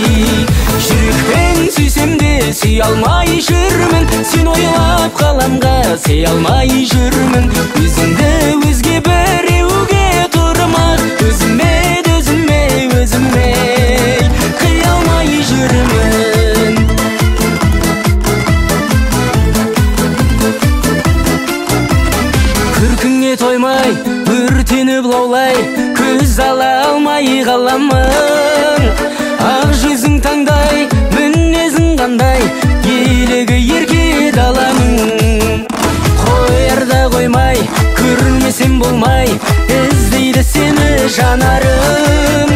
Жүрекпен сүйсем де сүй алмай жүрмін, сен ойлап қаламға сый алмай жүрмін. Өзімді өзге біреуге тұрмақ, өзіме қия алмай жүрмін. Күркіңе тоймай, өртеніп лаулай, көз ала алмай қаламын. Ақ жүзің таңдай, мінезің қандай, елігі ерке даланың. Қоярда қоймай, көрмесем болмай, іздейді сені жанарым.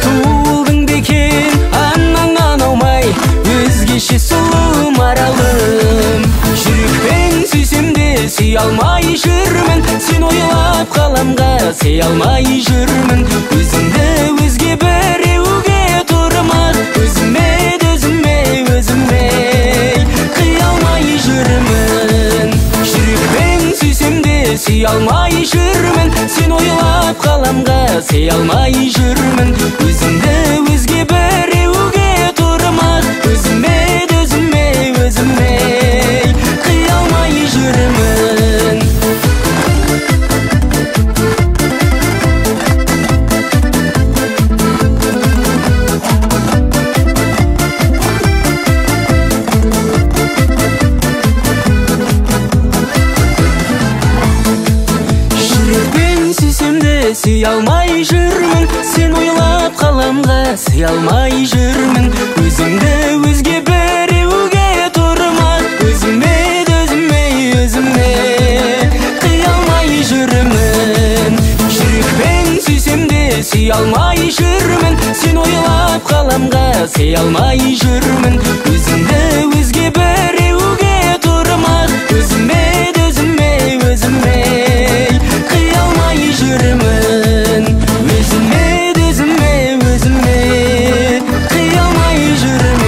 Туылдың бекен, анаңнан аумай, өзгеше сұлу маралым. Жүрекпен сүйсем де сүй алмай жүрмін, сен ойлап қаламға сый алмай жүрмін. Өзімді өзге біреуге тұрмақ, өзіме қия алмай жүрмін. Жүрекпен сүйсем де сүй алмай жүрмін, сен ойлап қаламға сый алмай жүрмін. Өзімді өзге біреуге тұрмақ, өзіме қия алмай жүрмін. Сүй алмай жүрмін, сен ойлап қаламға сый алмай жүрмін. Өзімді өзге біреуге тұрмақ, өзіме қия алмай жүрмін. Жүрекпен сүйсем де сүй алмай жүрмін, сен ойлап қаламға сый алмай жүрмін. Өзімді өзге біреуге тұрмақ, өзіме қия алмай жүрмін. Өзіме қия алмай жүрмін.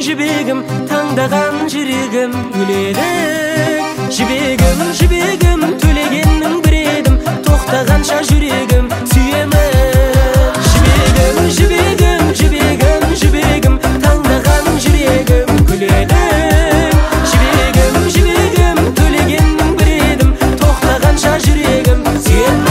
жібегім таңдаған жүрегім гүледі. Жібегім төлегеннің бір едім, тоқтағанша жүрегім сүйемін. Жібегім таңдаған жүрегім гүледі. Жібегім төлегеннің бір едім, тоқтағанша жүрегім сүйемін.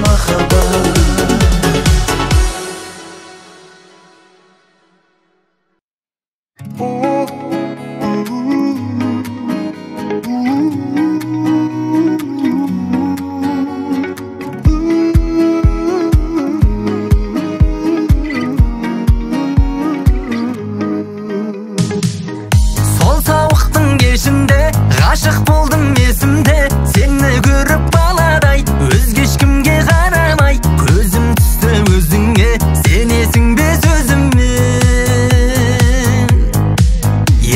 махаббат. Сол сауықтың кешінде ғашық болдым есімде, сені көріп баладай өзге ешкімге қарамай, көзім түсті өзіңе, сенесің бе сөзіммен.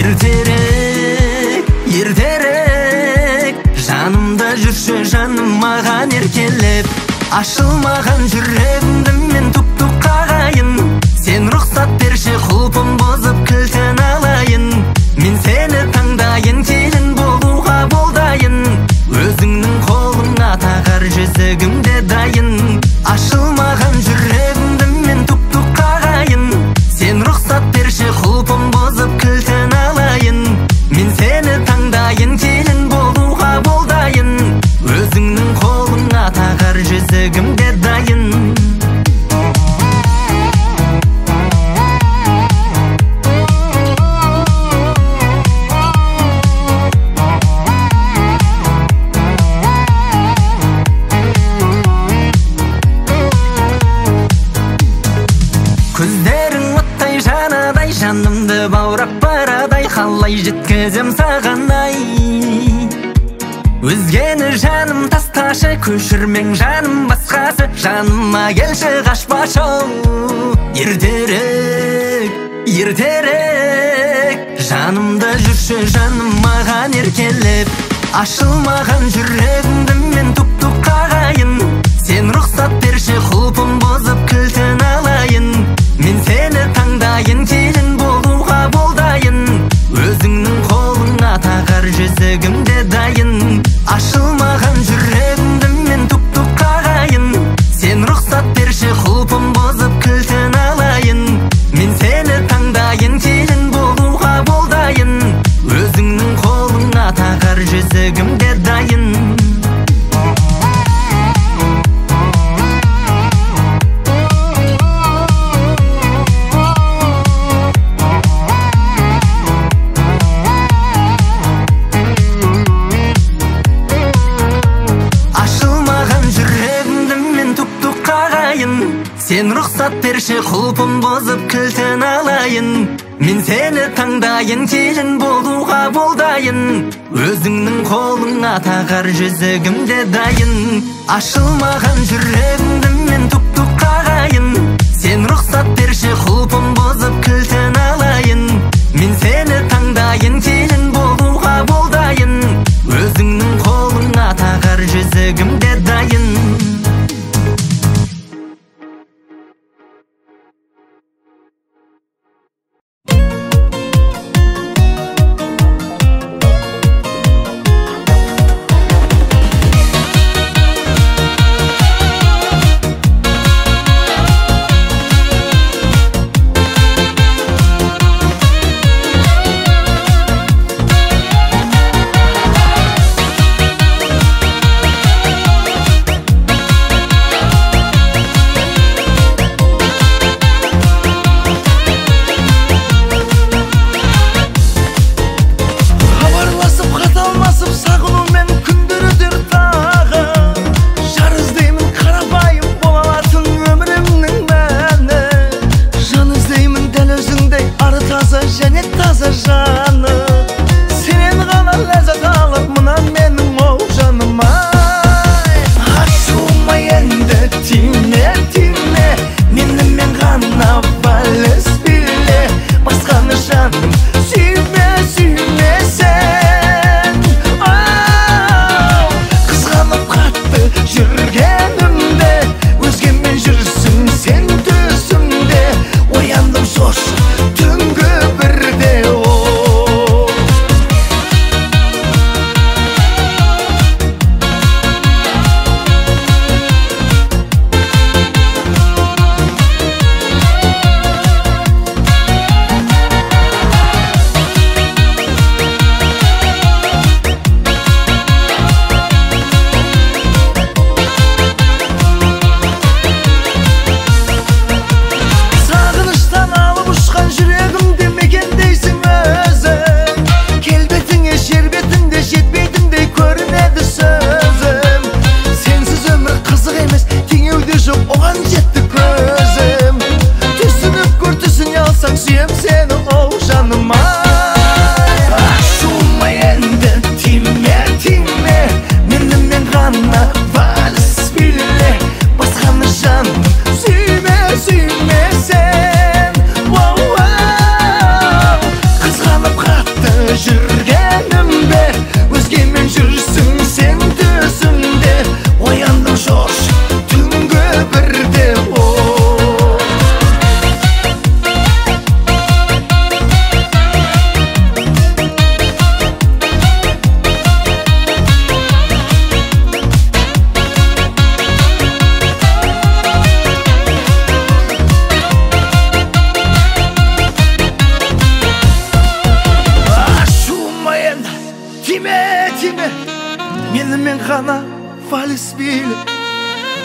Ертерек, ертерек жанымда жүрші жаным маған еркелеп, ашылмаған жүрегімді мен тұп-тұп қағайын, сен рұқсат берші құлпым бұзып кілтін алайын, мен сені таңдайын, келін болуға болдайын, өзіңнің қолыңа тағар жүзігімде дайын. Ашылмаған жүрегімді мен тұп-тұп қағайын, сен рұқсат берші құлпым бұзып кілтін алайын, мен сені таңдайын, келін болуға болдайын, өзіңнің қолыңа тағар жүзігімде дайын. Көздерің оттай жанадай, жанымды баурап барадай, қалай жеткізем саған ай. Өзгені жаным тасташы, көшірмең жаным басқасы, жаныма келші қашпашы. Ертерек, ертерек жанымда жүрші жаным маған еркелеп, ашылмаған жүрегімді мен тұп-тұп қағайын, сен рұқсат берші құлпым бұзып кілтін алайын, мен сені таңдайын, келін болуға болдайын, өзіңнің қолыңа тағар жүзігімде дайын. Ашылмаған жүрегімді мен тұп-тұп қағайын, сен рұқсат берші құлпым бұзып кілтін алайын, мен сені таңдайын, келін болуға болдайын, өзіңнің қолыңа тағар жүзігімде дайын. Сен рұқсат берші құлпым бұзып кілтін алайын, мен сені таңдайын, келін болуға болдайын, өзіңнің қолыңа тағар жүзігімде дайын. Ашылмаған жүрегімді мен тұп-тұп қағайын, сен рұқсат берші құлпым бұзып кілтін алайын, мен сені таңдайын, келін болуға болдайын, өзіңнің қолыңа тағар жүзігімде дайын.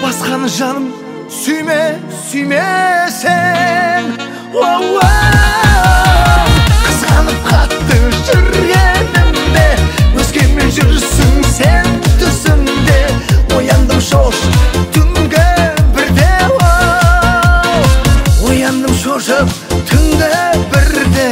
Басқаны жаным сүйме, сүймесең. Қызғанып қатты жүргенімде, өзгемен жүрсің сен түсімде. Ояндым шош түнгі бірде, ояндым шошып түнгі бірде.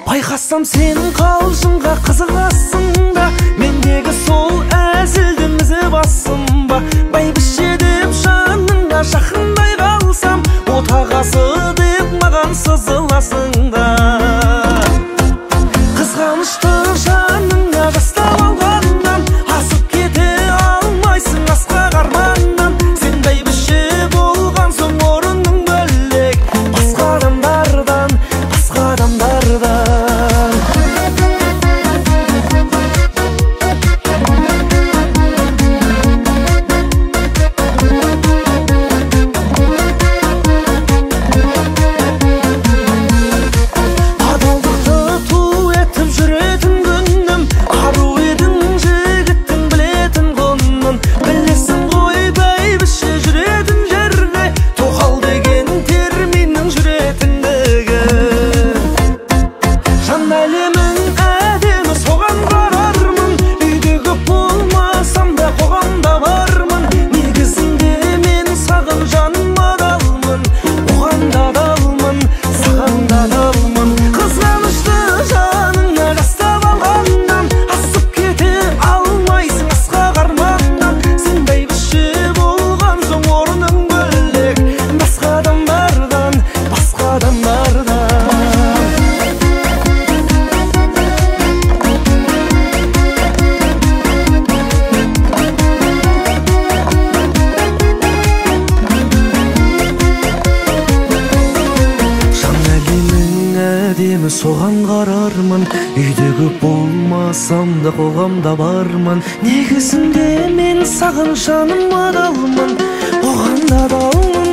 Байқасам сенің қалжыңға қызығасың да, мендегі сол әзілді мізі басым ба. Бәйбіше деп жаныңа жақындай қалсам, отағасы деп маған сызыласың да. Қызғанышты жаныңа жастап алғаннан, асып кете алмайсың асқақ арманнан. Сен бәйбіше болған соң орының бөлек, басқа адамдардан, басқа адамдардан. Соған қарармын, үйдегі болмасам да қоғамда бармын. Негізінде мен саған жаным адалмын, оған да адалмын.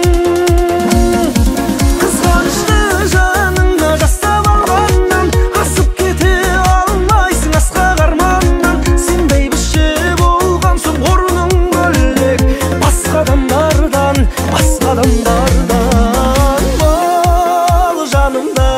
Қызғанышты жаныңа жастап алғаннан, асып кете алмайсың асқақ арманнан. Сен бәйбіше болған соң орның бөлек, басқа адамдардан, басқа адамдардан. Бол жанымда